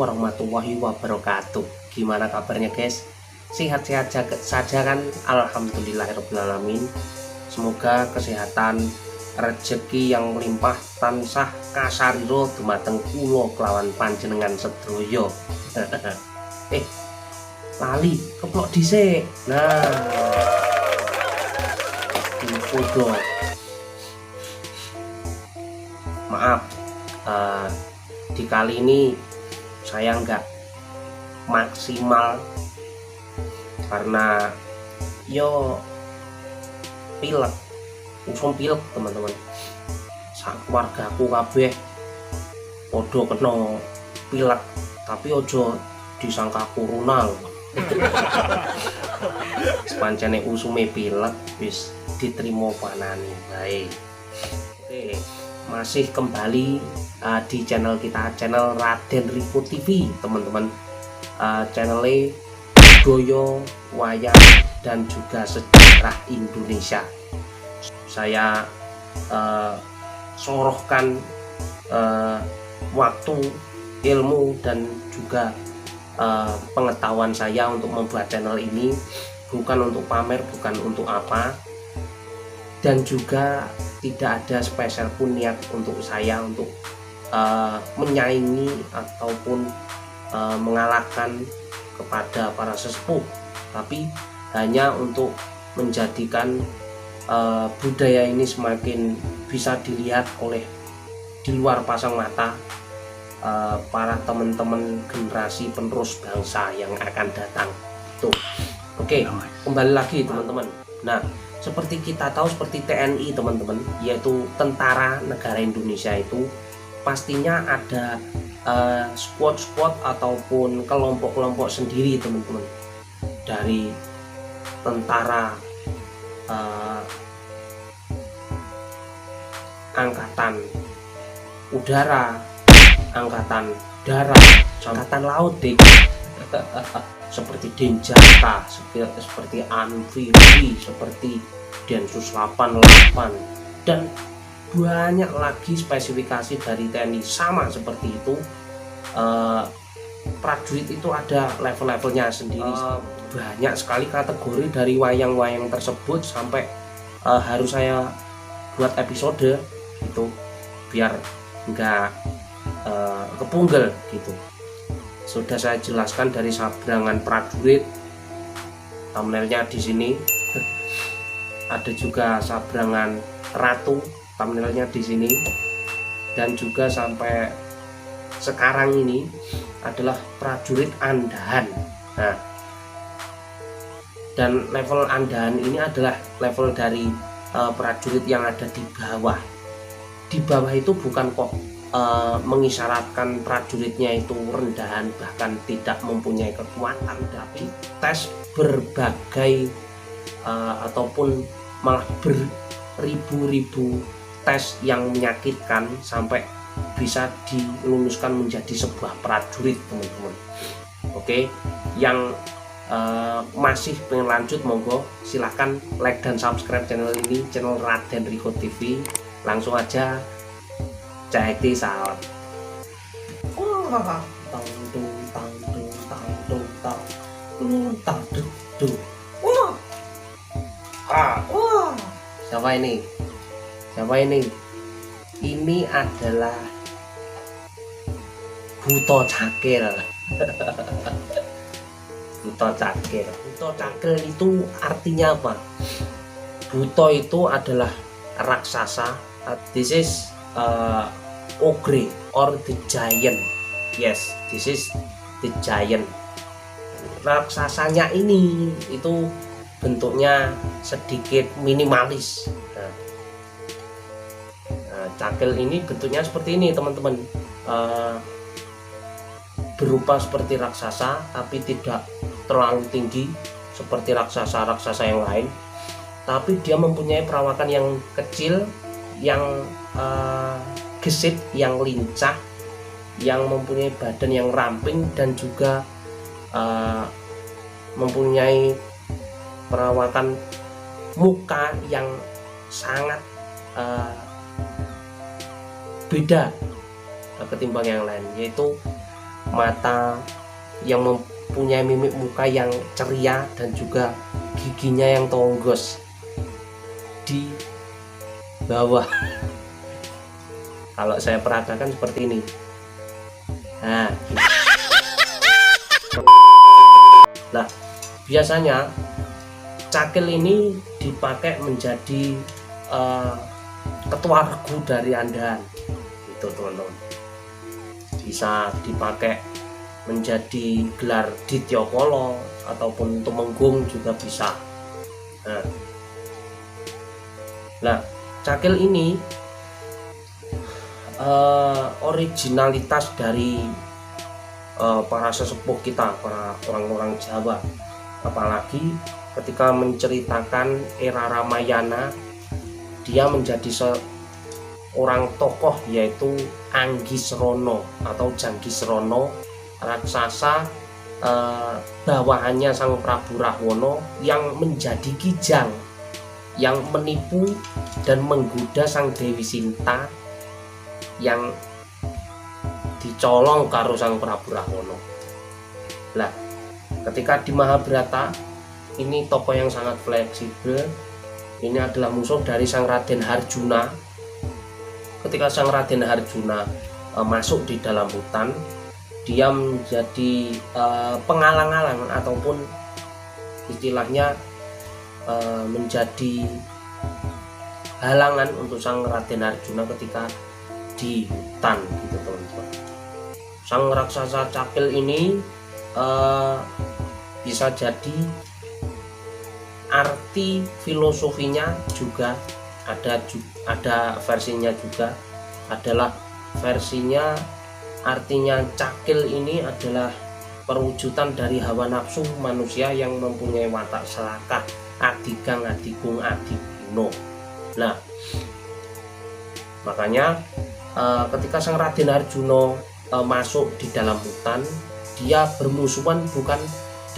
warahmatullahi wabarakatuh. Gimana kabarnya guys? Sehat-sehat saja kan? Alhamdulillahirrahmanirrahim. Semoga kesehatan, rezeki yang melimpah tansah kasariro dumateng kula kelawan panjenengan sedaya. Lali keplok dhisik. Nah, podo. Maaf, di kali ini saya nggak maksimal karena yo pilek, pilek teman-teman. Sak keluargaku kabeh podo kena pilek, tapi ojo disangka corona lho. Sepancene usume pilek wis diterima panani baik. Oke, masih kembali di channel kita, channel Raden Riko TV teman-teman. Channelnya budaya, wayang, dan juga sejarah Indonesia. Saya sorohkan waktu, ilmu, dan juga pengetahuan saya untuk membuat channel ini, bukan untuk pamer, bukan untuk apa, dan juga tidak ada spesial pun niat untuk saya untuk menyaingi ataupun mengalahkan kepada para sesepuh, tapi hanya untuk menjadikan budaya ini semakin bisa dilihat oleh di luar pasang mata para teman-teman generasi penerus bangsa yang akan datang. Tuh, oke, kembali lagi teman-teman. Nah, seperti kita tahu, seperti TNI teman-teman, yaitu Tentara Negara Indonesia, itu pastinya ada squad-squad ataupun kelompok-kelompok sendiri teman-teman, dari tentara angkatan udara, angkatan darat, angkatan laut deh. Seperti Denjaka, seperti Amfibi, seperti Densus 88, dan banyak lagi spesifikasi dari TNI sama seperti itu. Prajurit itu ada level-levelnya sendiri. Banyak sekali kategori dari wayang-wayang tersebut sampai harus saya buat episode itu biar nggak kepunggal gitu. Sudah saya jelaskan dari sabrangan prajurit, thumbnailnya di sini. Ada juga sabrangan ratu, thumbnailnya di sini. Dan juga sampai sekarang ini adalah prajurit andahan. Nah, dan level andahan ini adalah level dari prajurit yang ada di bawah. Di bawah itu bukan kok mengisyaratkan prajuritnya itu rendahan, bahkan tidak mempunyai kekuatan, tapi tes berbagai ataupun malah beribu-ribu tes yang menyakitkan sampai bisa diluluskan menjadi sebuah prajurit teman-teman. Oke, yang masih pengen lanjut, monggo silahkan like dan subscribe channel ini, channel Raden Riko TV. Langsung aja cahiti salam. Siapa ini? Siapa ini? Ini adalah Buto Cakil. Buto Cakil. Buto Cakil itu artinya apa? Buto itu adalah raksasa. This is ogre or the giant. Yes, this is the giant. Raksasanya ini itu bentuknya sedikit minimalis. Cakil ini bentuknya seperti ini teman-teman, berupa seperti raksasa tapi tidak terlalu tinggi seperti raksasa-raksasa yang lain, tapi dia mempunyai perawakan yang kecil, yang gesit, yang lincah, yang mempunyai badan yang ramping, dan juga mempunyai perawakan muka yang sangat beda ketimbang yang lain, yaitu mata, yang mempunyai mimik muka yang ceria, dan juga giginya yang tonggos di bawah. Kalau saya peragakan seperti ini. Nah, nah biasanya cakil ini dipakai menjadi ketua regu dari Andahan, itu teman-teman. Bisa dipakai menjadi gelar Dityokolo ataupun Tumenggung juga bisa. Nah, cakil ini originalitas dari para sesepuh kita, para orang-orang Jawa, apalagi ketika menceritakan era Ramayana, dia menjadi seorang tokoh, yaitu Anggisrono atau Janggisrono, raksasa bawahannya Sang Prabu Rahwana yang menjadi kijang, yang menipu dan menggoda Sang Dewi Sinta yang dicolong karo Sang Prabu Rahwana. Lah, ketika di Mahabharata, ini tokoh yang sangat fleksibel. Ini adalah musuh dari Sang Raden Harjuna. Ketika Sang Raden Harjuna masuk di dalam hutan, dia menjadi pengalang-alang ataupun istilahnya menjadi halangan untuk Sang Raden Harjuna ketika di hutan, gitu teman-teman. Sang raksasa cakil ini bisa jadi arti filosofinya juga ada versinya juga, adalah versinya artinya cakil ini adalah perwujudan dari hawa nafsu manusia yang mempunyai watak serakah, adigang, adigung, adiguno. Nah, makanya ketika Sang Raden Harjuna masuk di dalam hutan, dia bermusuhan bukan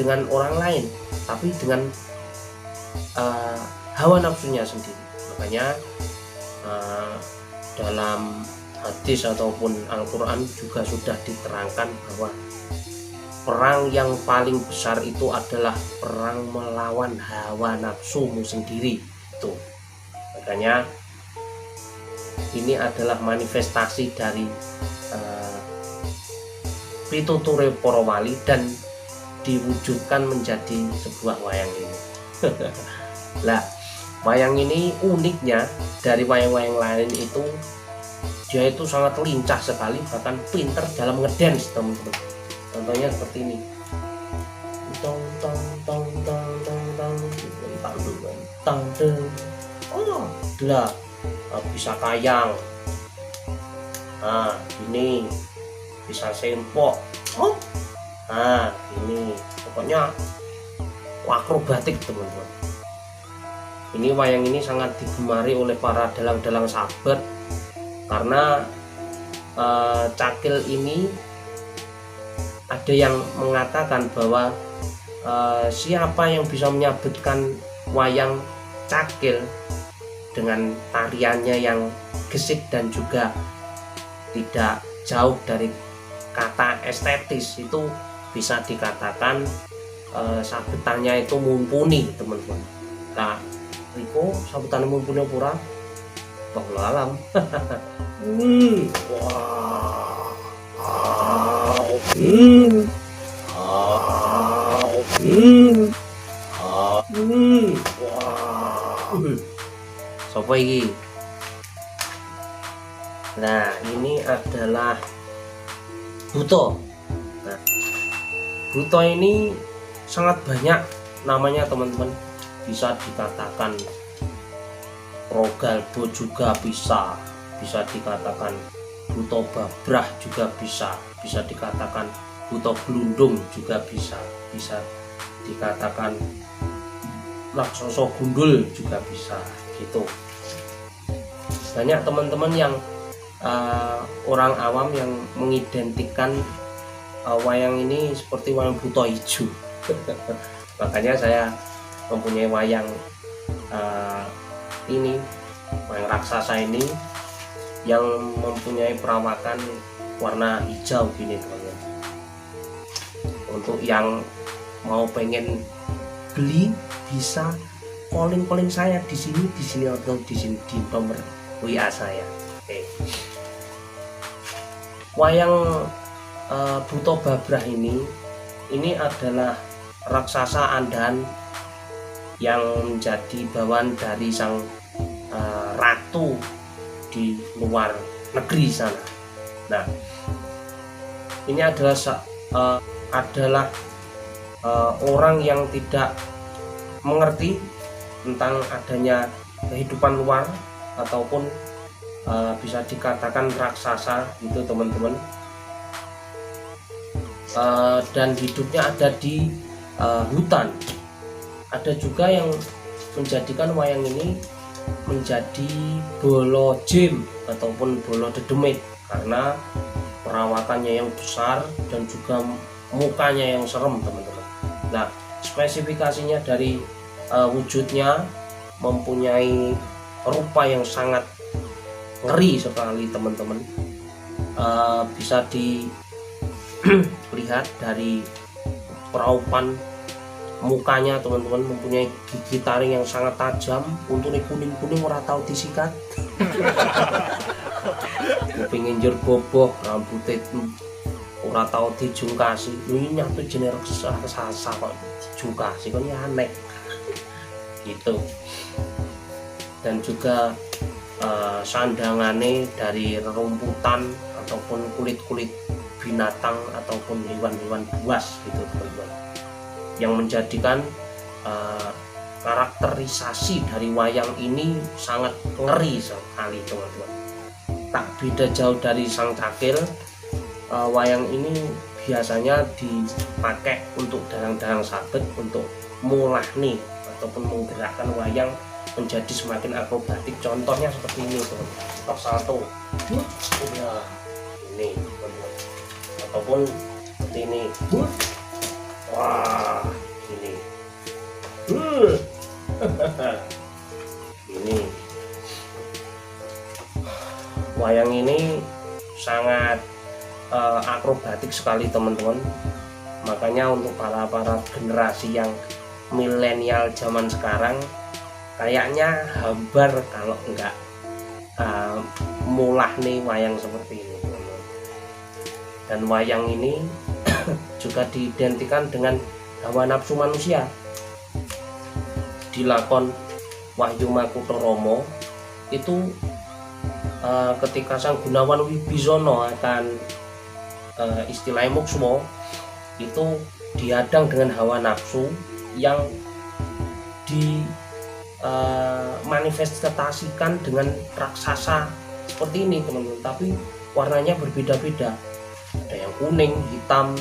dengan orang lain, tapi dengan hawa nafsunya sendiri. Makanya dalam hadis ataupun Al-Quran juga sudah diterangkan bahwa perang yang paling besar itu adalah perang melawan hawa nafsumu sendiri. Itu makanya ini adalah manifestasi dari pituture para wali dan diwujudkan menjadi sebuah wayang ini. Lah, wayang ini uniknya dari wayang-wayang lain itu, dia itu sangat lincah sekali, bahkan pinter dalam ngedance, teman-teman. Contohnya seperti ini. Tong tong tong tong tong tong tong tong. Oh, lah, bisa kayang. Nah, ini bisa sempok. Oh, nah ini pokoknya akrobatik, teman-teman. Ini wayang ini sangat digemari oleh para dalang-dalang sahabat karena cakil ini ada yang mengatakan bahwa siapa yang bisa menyabetkan wayang cakil dengan tariannya yang gesit dan juga tidak jauh dari kata estetis, itu bisa dikatakan sabetannya itu mumpuni, teman-teman. Nah, Riko sabetannya mumpuni pura Wallahu alam. Sopo iki? Nah, ini adalah buto. Nah, buto ini sangat banyak namanya, teman-teman. Bisa dikatakan Rogalbo juga bisa dikatakan buto babrah juga bisa dikatakan buto glundung juga bisa dikatakan laksoso gundul juga bisa, gitu. Banyak teman-teman yang orang awam yang mengidentikan wayang ini seperti wayang buto hijau. Makanya saya mempunyai wayang ini, wayang raksasa ini yang mempunyai perawakan warna hijau gini, teman-teman. Untuk yang mau pengen beli bisa calling saya di sini atau di sini di nomor WA saya. Oke. Wayang Buto Babrah ini adalah raksasa andahan yang menjadi bawaan dari sang ratu di luar negeri sana. Nah, ini adalah orang yang tidak mengerti tentang adanya kehidupan luar ataupun bisa dikatakan raksasa gitu teman-teman. Dan hidupnya ada di hutan. Ada juga yang menjadikan wayang ini menjadi bolo jim ataupun bolo dedemit karena perawakannya yang besar dan juga mukanya yang serem teman-teman. Nah, spesifikasinya dari wujudnya mempunyai rupa yang sangat ngeri sekali teman-teman. Bisa dilihat dari peraupan mukanya teman-teman, mempunyai gigi taring yang sangat tajam, untune kuning-kuning ora tau disikat. Kuping injur bobok, rambutnya ora tau dijungkasi. Ini nyatu jenis raksasa kok dijungkasi kan ya aneh gitu. Dan juga sandangannya dari rerumputan ataupun kulit-kulit binatang ataupun hewan-hewan buas gitu teman-teman, yang menjadikan karakterisasi dari wayang ini sangat ngeri sekali teman-teman. Tak beda jauh dari sang cakil, wayang ini biasanya dipakai untuk dalang-dalang sabet untuk mulah nih ataupun menggerakkan wayang menjadi semakin akrobatik. Contohnya seperti ini teman-teman, top salto ya ini teman-teman, ataupun seperti ini, wah ini ini wayang ini sangat akrobatik sekali teman-teman. Makanya untuk para generasi yang milenial zaman sekarang kayaknya hambar kalau enggak mulah nih wayang seperti ini teman-teman. Dan wayang ini juga diidentikan dengan hawa nafsu manusia. Di lakon Wahyu Makutharomo itu ketika Sang Gunawan Wibisono akan istilahnya muksmo, itu dihadang dengan hawa nafsu yang dimanifestasikan dengan raksasa seperti ini teman-teman, tapi warnanya berbeda-beda. Ada yang kuning, hitam,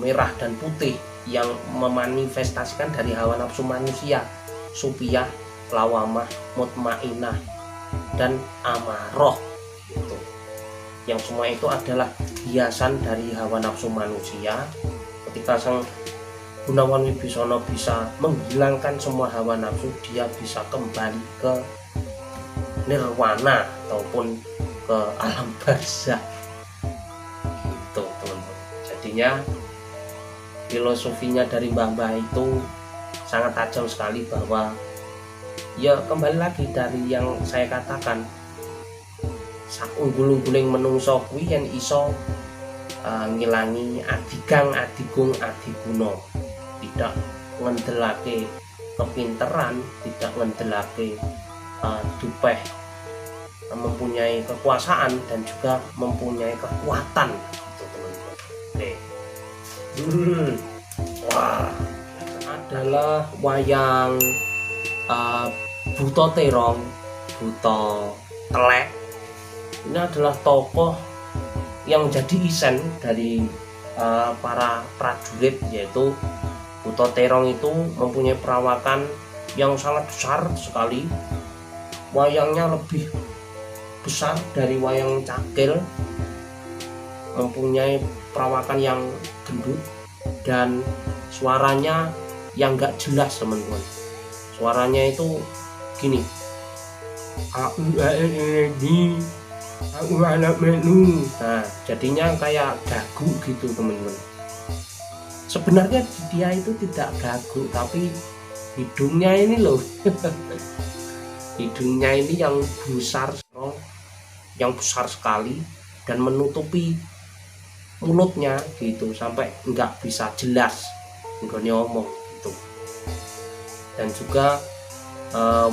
merah dan putih yang memanifestasikan dari hawa nafsu manusia, supiyah, lawamah, mutmainah dan amaroh gitu. Yang semua itu adalah hiasan dari hawa nafsu manusia. Ketika Sang Gunawan Wibisono bisa menghilangkan semua hawa nafsu, dia bisa kembali ke nirwana ataupun ke alam barzakh gitu teman-teman. Jadinya filosofinya dari mbah-mbah itu sangat tajam sekali, bahwa ya kembali lagi dari yang saya katakan, sak unggul-ungguling menungso kuwi yen iso ngilangi adigang, adigung, adiguna, tidak ngendelake kepinteran, tidak ngendelake dupeh mempunyai kekuasaan dan juga mempunyai kekuatan gitu teman-teman. Oke. Wah, adalah wayang Buto Terong, Buto Telek. Ini adalah tokoh yang menjadi isen dari para prajurit, yaitu Buto Terong itu mempunyai perawakan yang sangat besar sekali. Wayangnya lebih besar dari wayang cakil, mempunyai perawakan yang gendut dan suaranya yang gak jelas teman-teman. Suaranya itu gini, nah jadinya kayak dagu gitu teman-teman. sebenarnya dia itu tidak gagu, tapi hidungnya ini loh hidungnya ini yang besar sekali dan menutupi mulutnya gitu, sampai nggak bisa jelas nggak ngomong gitu. Dan juga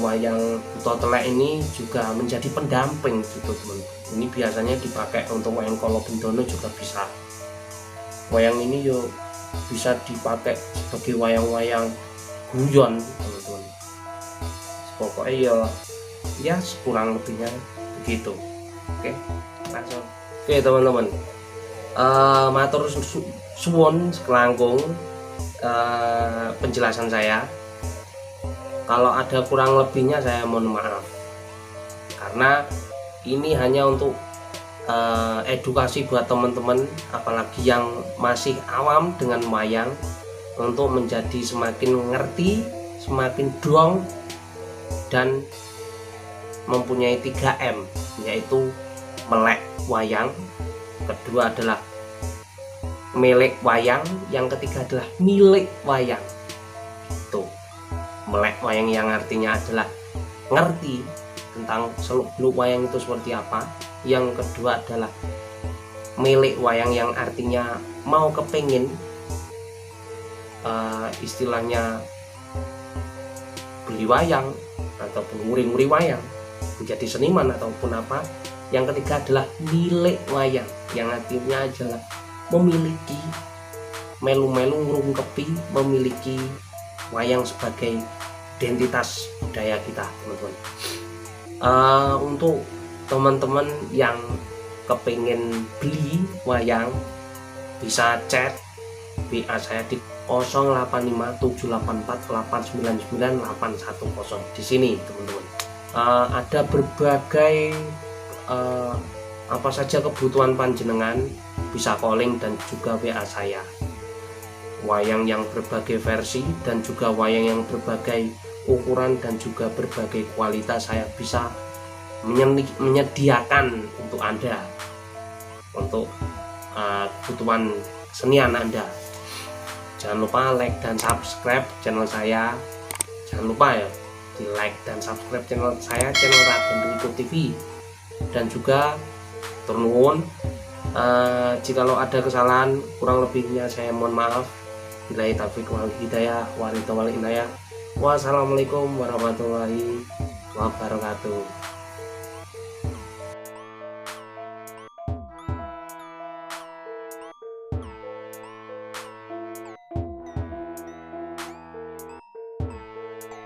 wayang Buto Telek ini juga menjadi pendamping gitu teman. Ini biasanya dipakai untuk wayang Kala Bendono juga bisa. Wayang ini yo bisa dipakai sebagai wayang-wayang guyon teman-teman. Pokoknya ya kurang lebihnya begitu. Oke, langsung. Oke teman-teman, matur suwun selangkung penjelasan saya. Kalau ada kurang lebihnya saya mohon maaf, karena ini hanya untuk edukasi buat teman-teman, apalagi yang masih awam dengan wayang, untuk menjadi semakin ngerti, semakin dong, dan mempunyai 3M, yaitu melek wayang, kedua adalah melek wayang, yang ketiga adalah milik wayang. Tuh, melek wayang yang artinya adalah ngerti tentang seluk-beluk wayang itu seperti apa. Yang kedua adalah milik wayang, yang artinya mau kepingin istilahnya beli wayang ataupun nguri-nguri wayang, menjadi seniman ataupun apa. Yang ketiga adalah milik wayang, yang artinya adalah memiliki, melu-melu ngrungkepi, memiliki wayang sebagai identitas budaya kita teman-teman. Untuk teman-teman yang kepingin beli wayang, bisa chat WA saya di 085784899810. Di sini teman-teman ada berbagai apa saja kebutuhan panjenengan, bisa calling dan juga WA saya. Wayang yang berbagai versi dan juga wayang yang berbagai ukuran dan juga berbagai kualitas saya bisa menyediakan untuk Anda, untuk kebutuhan kesenian Anda. Jangan lupa like dan subscribe channel saya. Jangan lupa ya di like dan subscribe channel saya, channel Raden Riko TV. Dan juga turnuwun, jikalau ada kesalahan kurang lebihnya saya mohon maaf. Billahi taufiq wal hidayah, wassalamualaikum warahmatullahi wabarakatuh.